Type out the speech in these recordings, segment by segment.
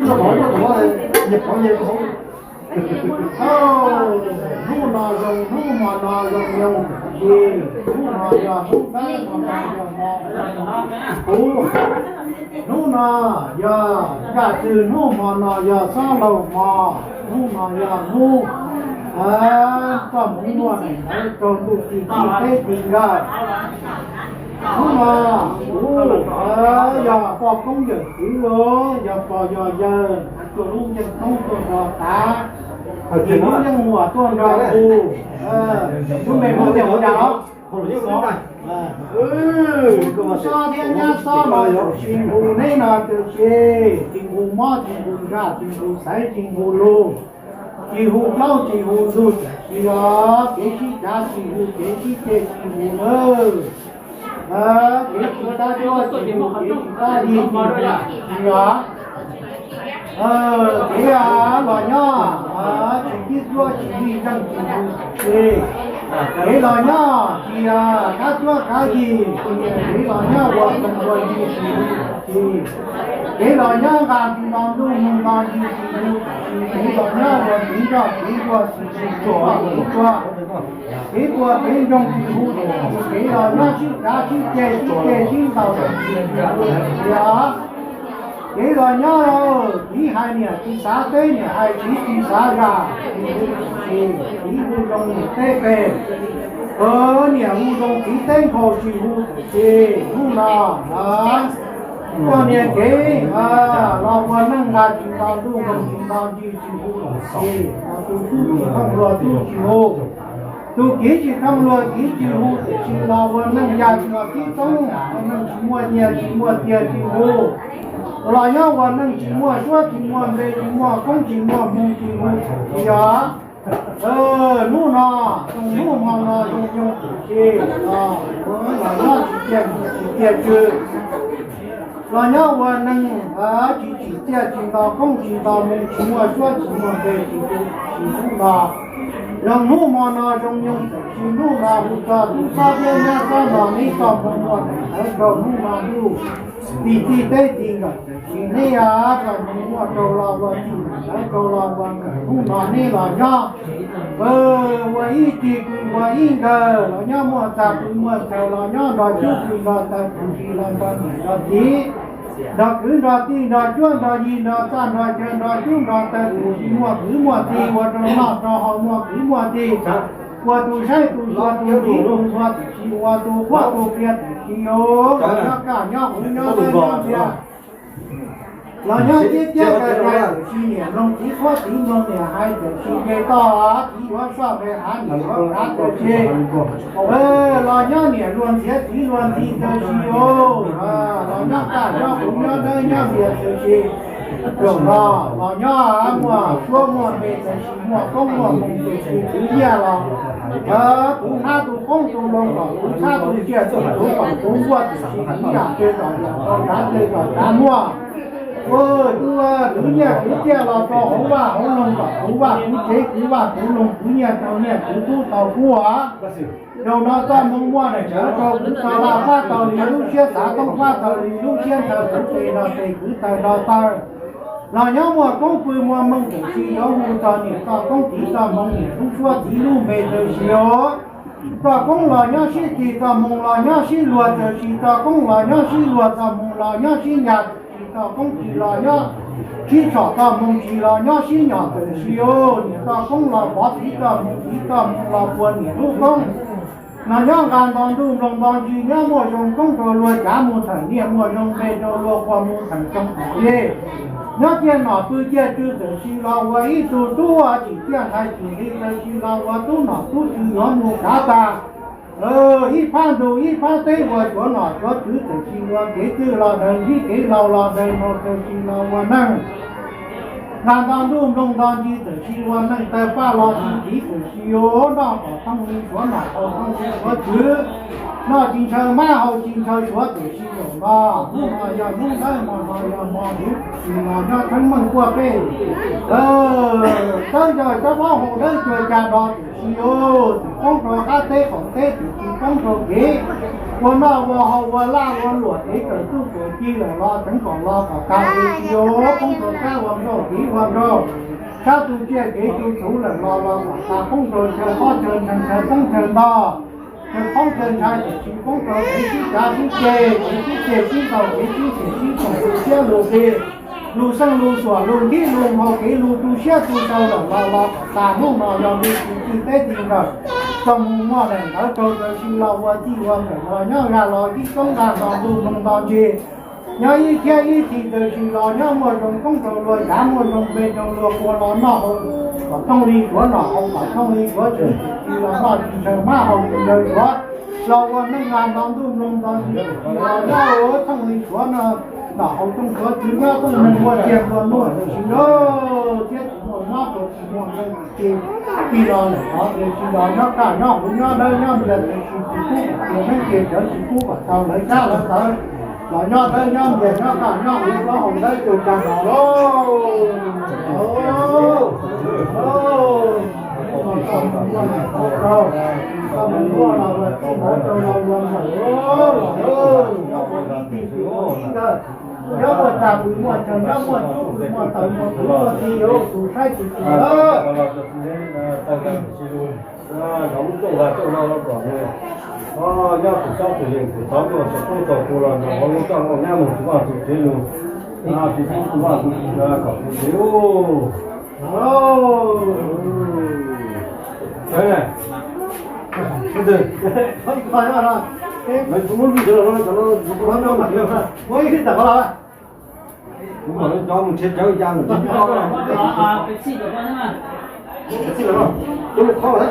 nó bỏ nó bỏ nhập bỏ nhập không nu nà dòng nu mà nà dòng dòng gì nu nà giờ nu cái mà nà giờ mò nu nà giờ cả từ nu mà nà giờ sao lâu mà nu nà giờ nu có muốn mua này còn đủ chỉ thế thì ra nhưng mà giờ có công việc kỹ lưỡng giờ có giờ tôi luôn nhận không tôi đào ta thì nóยังหัวต้นเราดูคุณเป็นคนเดียวกันเหรอsao thiên nhá sao mà chính phủ này là từ chế chính phủ mỏ chính phủ ra chính phủ sai chính phủ lô chính phủ lâu chính phủ rút chỉ đó cái gì đã chính phủ cái gì cái chính phủ nữa cái chúng ta cho chính phủ cái chúng ta đi chỉ đó thế là nhá chỉ biết cho chỉ đi trong chính phủ thế là nhá thì các chúa cái gì thế là nhá hoặc mình gọi gì thì thế là nhá làm thì làm luôn mình làm gì thì thế là nhá và tính ra thế qua sự của thế qua thế trong chính phủ thế là nhá chỉ đã chỉ chế tạo thế rồi nhớ đâu tí hai nè tí xã tế nè hai tí xã ra thì u đông nè tế về nè u đông tí tên khổ chỉ thì u nào đó con nè kế lo quan năng là chúng ta luôn không chúng ta đi thì tu không lo tu chỉ hộ tu kỹ chỉ không lo kỹ chỉ hộ chỉ lo quan năng nhà chỉ lo kỹ tông năng chỉ mua nhà chỉ mua tiền chỉ hộ là nháวันนึงchỉ mua chúa chỉ mua về chỉ mua không chỉ mua mông chỉ mua thì đó nu nọ nu mong nọ dùng thì là nó chỉ tiền chứ là nháวันนึงchỉ tiền chỉ tao không chỉ tao mông chỉ mua chúa chỉ mua về chỉ mua đó yang nu mà nọ dùng chỉ nu là hụt ra sao vậy nhá sao mà mấy sao không mua đấy rồi nu mà nu tí tê tí rồi thì này còn mua đồ là vật đấy đồ là vật cũng nói này là nhá vậy thì vậy là nhá mua sạp mua sầu là nhá đòi chút thì đòi tài thì là đòi tí đòi cứ đòi tí đòi chuông đòi gì đòi san đòi chân đòi chung đòi tài thì mua tí mua đồ nọ đồ họ mua tí qua tu sai tu qua tu đi tu qua tu qua tu qua tu kia thì nhớ cả nhau cũng nhớ tới nhau kia là nhớ tiếp cái này chi nhỉ long chỉ có tí long này hai cái chi cái to tí quá sao cái hán thì có hán cái chi là nhớ nhỉ luôn thế tí luôn tí cái chi ô là nhớ cả nhau cũng nhớ tới nhau việc cái chi rồi là nhớ mua số mua về cái chi mua không mua mình cái chi cứ nhớ là cũng tha tu không tu long rồi cũng tha tu kia tu bằng tu qua thì chỉ là cái rồi là đã cái rồi đã mua tu cứ nhà cứ kia là cho hổ ba hổ long rồi hổ ba cứ chế cứ ba cứ long cứ nhà tàu nhà cứ tu tàu cua rồi nó ta mong mua này chở cho cứ tàu là ba tàu thì lúc chia xã không ba tàu thì lúc chia tàu thì là cứ tàu đào tàu là nhớ mua công phu mua mông thì chỉ nhớ mua tàu nhỉ tàu công tí tàu mông nhỉ không xua tí lu về từ xíu tàu công là nhớ xí thì tàu mông là nhớ xí lúa từ xí tàu công là nhớ xí lúa tàu mông là nhớ xí nhạt tàu công chỉ là nhớ xí chỏ tàu mông chỉ là nhớ xí nhạt từ xíu nhỉ tàu công là bỏ tí tàu mông là buồn nhỉ lúc công là nhớ gan đòn đun đồng đòn chỉ nhớ mua dùng công rồi lùi cả mua thành niệm mua dùng về rồi lùi qua mua thành công gì nhớ tiền nọ tôi chia chưa được chỉ là vậy tu chỉ tiền hay chỉ đi tới chỉ là vậy tu nọ tu chỉ nhớ mua cả ta ít phan tây vào chỗ nọ chỗ thứ được chỉ là cái thứ là đời đi cái là đời một đời chỉ là vậy năng ngàn đòn đun đồng đòn chỉ được chỉ là năng tay ba lo chỉ được chỉ yếu đó ở trong những chỗ nọ ở trong những chỗ thứ nó chính chờ má hậu chính chờ chúa để xin lỗi nó mà giờ những cái mà hiểu thì mà nó thắng mừng qua cái tới giờ cho bó hộ đấy chơi trà đòn thì không rồi cá tê còn tê thì không rồi ghế 我那我好我拉我落地个都过去了了，整个了个干的有工作干我做地我做，他都接给都走了了，他工作就好成成工程的。工程他去工作，必须加去接，必须接机构，必须接机构，这些路的路上路所路地路好给路都些都到了，了大路嘛要没自己在地个，从我们那走的是老我地我们我要让老地中大上路弄到去。要一天一天的去了，要么用工作了，要么用别种了，过了那后，把动力过那后，把动力过去了那地上马后就说，老我能按当都弄到去，要我动力过那，那后中国主要都能我见过弄的去了，这我那个情况是比较了，就是要要干要不要的要的就是我们解决是不把到来家了到。老娘在娘家娘干娘一个红的就干到喽，他们过了个今后就要要么大规模成，要么小规模等我做的有蔬菜就行了。农种啊，种到了广呢。要不烧不行，不烧就是不走过了，我们干我两亩多就这种，就不搞不了。哎，不对，看呀了，没什么路去了，我也怎么了？我们找我去找一家，被气的关嘛？气了，都是靠的。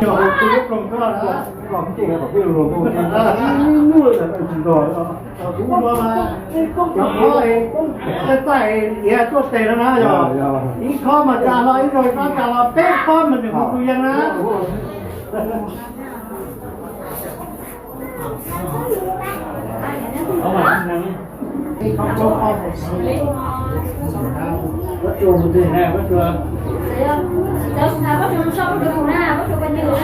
就这种个了，老这个不用弄，弄了才知道了。如果嘛，要靠在也做对了那就，一靠嘛加了，一个加了，别靠嘛就不一样了。老板，你靠靠靠。我做不对，我说。Đâu nào có trường sâu được nè, có trường bao nhiêu nè.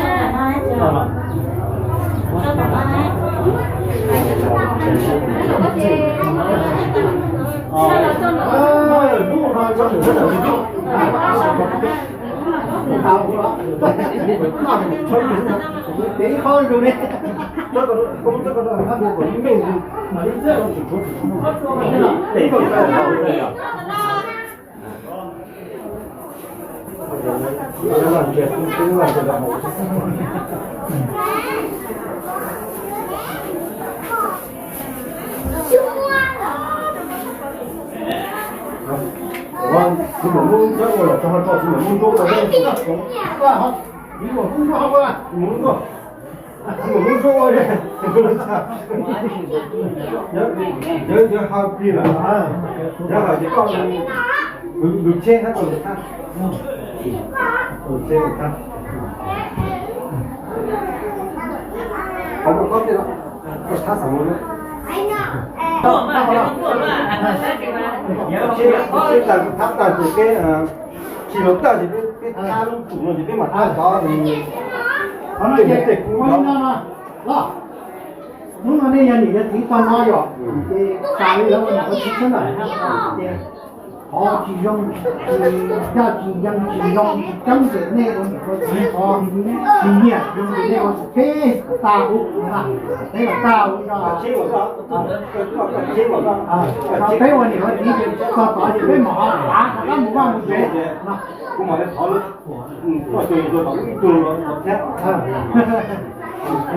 Có tập ai? Có gì? Sao là cho nó? Đúng rồi, cho nó rất là đúng. Để khó rồi đấy. Cho nó không cho nó ăn được của mình mà đi rất là chỉ có để còn cái làm việc cũng làm việc là một vâng, nhưng mà muốn chắc là cho họ cho muốn tốt là đây cũng qua không, nhưng mà không có qua, muốn rồi, nhưng mà muốn tốt rồi, nhớ hai pin là, nhớ là chỉ con được che hết rồi ha. Được che được ha. Không có cái đó, có thắt sẵn luôn đấy. Cái là thắt là cái chỉ lúc ta thì cái tha nó tủ rồi thì cái mặt đó thì nó là cái tịch cũng đó. Đó. Muốn anh ấy nhận thì con nói rồi. Cái cái đó là có chính xác này ha. Họ chỉ dùng gia chỉ dân chỉ dùng trong cái này họ chỉ nhẹ dùng cái này họ thế tạo là thế là tạo cho chế vào đó chế vào đó họ thấy họ thì họ chỉ có thì cái mỏ đá nó một vòng một thế cũng mà nó thổi có chơi rồi tổng cái trường rồi một thế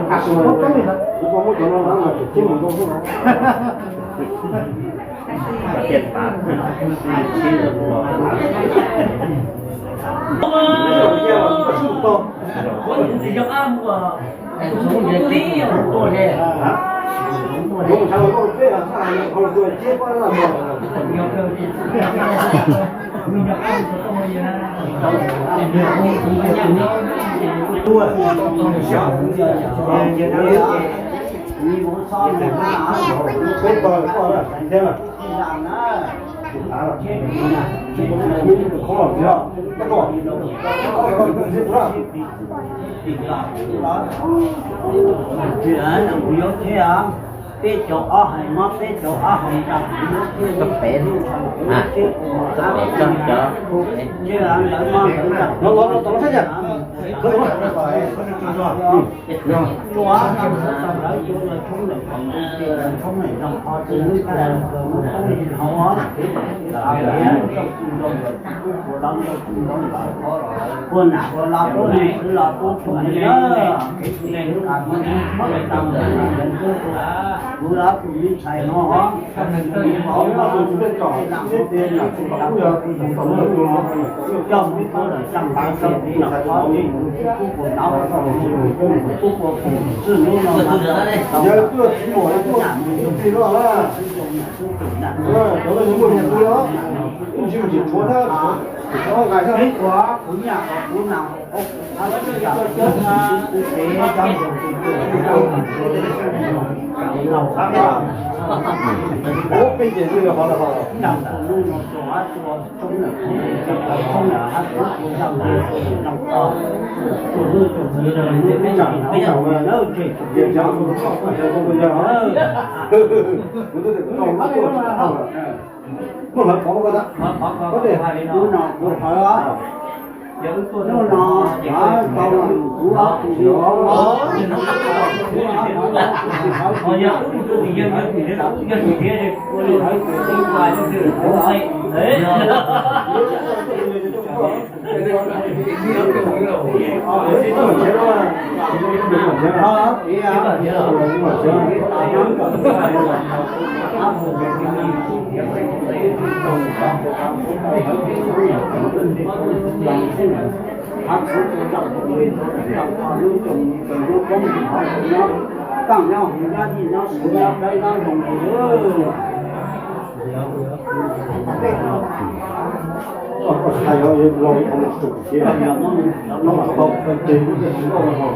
à số một cái này đó có một chỗ nó là chế một con số tiền bạc thì trong ăn của số người tí của thế không sao không thế là sao không tôi chết quá là nhiều mình nhập ăn số không bao giờ tua đi muốn so được mà biết rồi có là thành thế mà khó chưa cái đó thì ở đồng yếu thế à cái chỗ ở hay mất cái chỗ ở hay trong tập bén à tập bén cho chợ chứ anh đợi mong nó thế nhỉ chúa trong đó chúa là chúng là không này trong họ từ nước ta là họ quân nào quân lo quân này cứ lo quân chủ nhớ này lúc nào cũng mất cái tâm lúc đó cũng đi xài nó họ bỏ nó cũng biết cỏ làm cái tiền là cũng đóng được trong cái đó là trong bao trong đi là có gì cũng quần áo cũng quần sự luôn là giờ cứ ngồi cứ thì nó là đó là những người nhà tôi đó cũng chỉ chúa thôi đó ngày thôi quá cũng nhà cũng nào nó chết để trong bố bây giờ như là họ là họ nằm luôn nó không là hát cũng trong nằm to bây giờ nó chỉ việc cháu cũng không phải không bây giờ còn mắt nó là có cái đó có thể nó nọ của họ đó nó nọ đó câu của họ thì họ giờ thì dân thì nó đóng dân thì kia đi tôi đi hỏi tôi ngoài tôi cứ hỏi đấy tăng nhau ra gì nó sửa ra đây nó dùng thầy ơi rồi không chụp kia nó mà không cần tiền nó không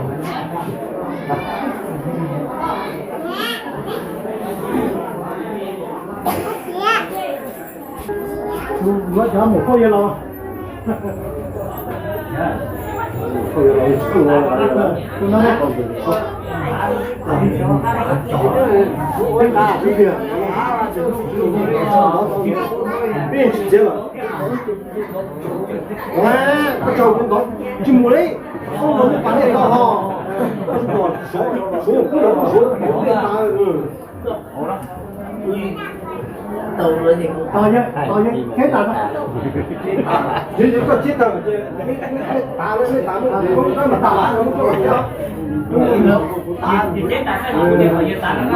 nó chở một cô vậy lo nó biết gì chứ cái trâu cũng có chim mùa đấy không muốn bán được họ còn số tàu rồi thì to nhá thế tao thì có chết rồi ta lên ta không có mà ta không có gì đó thì chết tại cái nào để mà giờ ta nó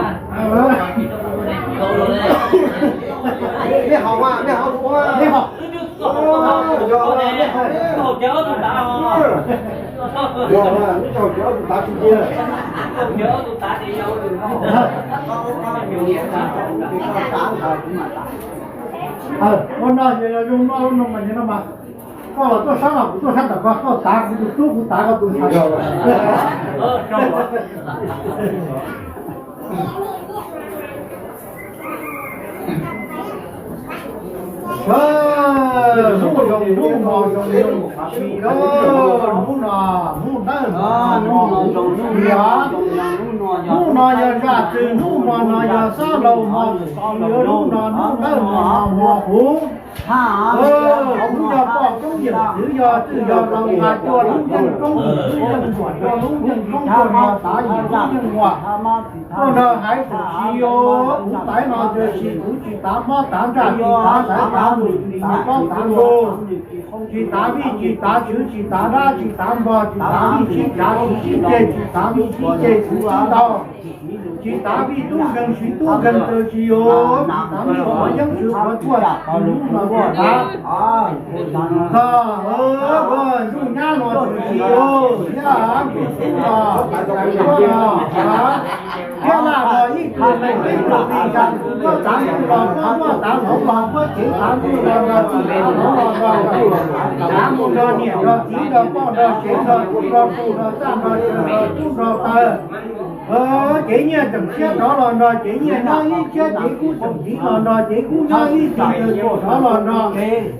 cái họ qua cái họ qua thế họ Cô chớ tôi đã rồi mà nó cho chó tụi ta kia chớ tôi đã đi đâu được không nhiều nghĩa là tám thời cũng mà con nói vậy là dùng nó mình như nó mà có tôi sáng nào tôi sáng tập có tá cũng tá tôi sáng trong nụ dùng nụ mò dùng nụ nọ giờ ra từ nụ mò nọ giờ sao đầu mò nụ mò hú cũng giờ bỏ công việc tự do lòng ngài chùa lũ nhân công cho lũ nhân công chùa nọ tại vì lũ nhân hòa con nợ hãy tự chi ô tại nọ giờ chỉ cũng chỉ tám mó tám ra chỉ tám giải tám mùi tám mó tám đô chỉ tám vi chỉ tám chữ chỉ tám ra chỉ tám bò chỉ tám vi chỉ trả chỉ chê chỉ tám vi chỉ chê chỉ đau chỉ tám vi tu gần từ chi ô tám vi có những sự có chua lũ mà của ta dùng nhá nó chỉ ô nhá cái là rồi ít người này cái đồ gì cả có tám có tám không bằng có chỉ tám rồi tám một rồi nhiều rồi chỉ rồi con rồi chỉ rồi phụ rồi tam rồi chú rồi tơ chế nhà chẳng chết đó là chế nhà nó ít chết chế cú chẳng chỉ là chế cú nó ít chỉ từ chỗ đó là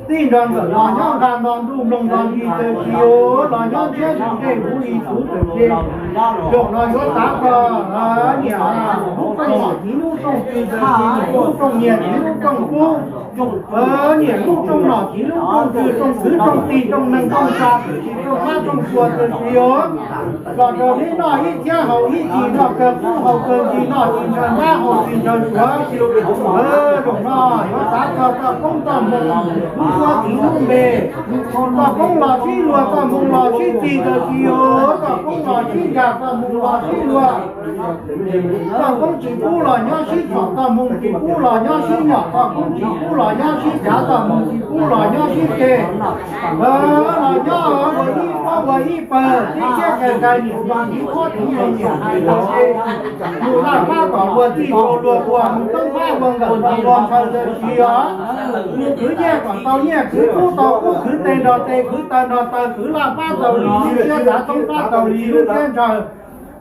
tin rằng là nhau đàn đòn đùm đồng đòn gì từ chiều là nhau chết cái cú đi cú từ chiều chỗ nó có tác nhà lúc trong chỉ lúc trong từ lúc trong nhà chỉ lúc trong cú nhà lúc trong nọ chỉ lúc trong từ trong thứ trong tì trong năng trong sa chỉ trong phát trong chùa từ chiều còn rồi đến nó ít chết hầu ít chỉ nó cơ cú hầu cơ chỉ nó chỉ cần ba hầu chỉ cần chúa đúng nó tác cho công tầm qua chỉ lúc về và công lò chi lùa và mùng lò chi tì từ chiều và công lò chi gà và mùng lò chi lùa và công chỉ cú lò nhá chi nhỏ và mùng chỉ cú lò nhá chi nhỏ và công chỉ cú lò nhá chi giá và mùng chỉ cú lò nhá chi kề lò nhá ở với đi qua với đi bờ đi chết cái nhiều đoàn đi khó thì nhiều hay là gì dù là ba quả vừa thì lùa mùng tông ba vâng gần vâng lon sau giờ chiều cứ nhẹ còn tao nhẹ cứ cú tao cú cứ tên đó tên cứ tên đó tên cứ là ba tàu lý chưa đã trong ba tàu lý luôn tên trời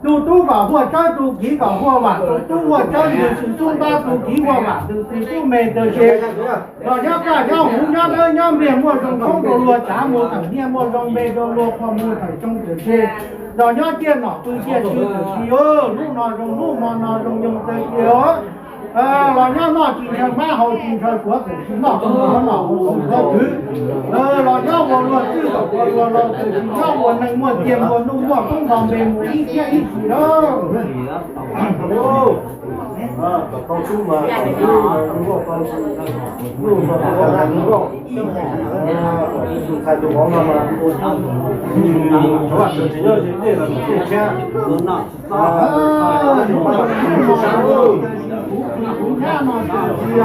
tu tu bảo vua chơi tu kỹ bảo vua bảo tu vua chơi nhiều sự tu ba tu kỹ vua bảo từ tu mề từ chế rồi nhá cả nhá hú nhá đây nhá miệng mua trong không đồ lúa trả mua thằng nhia mua trong bê đồ lúa qua mua thằng trong từ chế rồi nhá tiền nọ tu tiền chưa từ chiếu lúc nọ trong lúc nọ trong dùng từ chiếu là nhá nọ chỉ thằng ba hậu chỉ thằng của từ chỉ nọ không có thứ là nhá mua lúa chứ đâu mua lúa từ chỉ nhá mua năng mua tiền mua nung mua không còn bề mua ít kia ít gì đâu cao su mà đúng không cao su đúng không thay đồ bóng mà các bạn đừng chỉ nhớ đến đây là một cái xe đúng không nhưng mà không sáng đâu cũng khá mà thì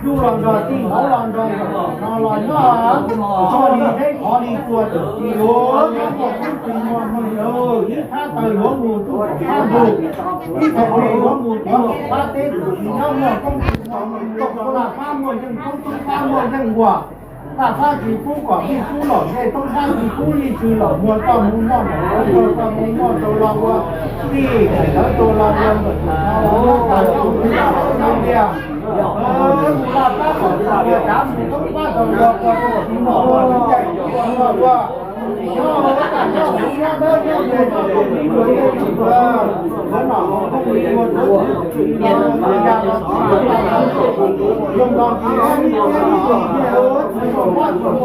du lòng rồi tin hổ lòng rồi nó lòng nó cho đi thấy họ đi qua được thì hổ nó một cái tình mà mình ơi ít khá tới hổ mùa tu khá mùa ít thật đi hổ mùa tu khá tết thì nó mà không có là pha mùa nhưng không pha mùa nhưng quả là pha chỉ phú quả thì phú lỏng này không pha thì phú đi trừ lỏng mùa tao muốn ngon này tao muốn ngon tao lo qua đi này đó tao lo luôn rồi tao đi là ta còn là việc đám thì không bắt đầu được thì nó chạy qua nó cả nó nó đỡ nó về nó không đi được nó nó không đi một nữa nó ra nó dùng đòn thì nó đi không bắt được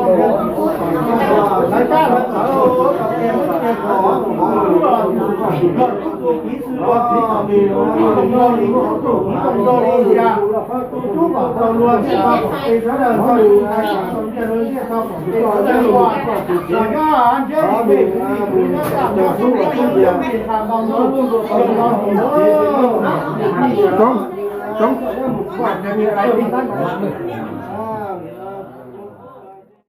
đại ca là ở em có một kỹ sư lo thì không lo đi không lo đi ra chú bảo tao luôn tao cái đó là tao không chơi rồi chứ tao không chơi rồi rồi nó anh chơi đi nó làm nó chú là chú gì làm con nó trong quan trọng như ai đi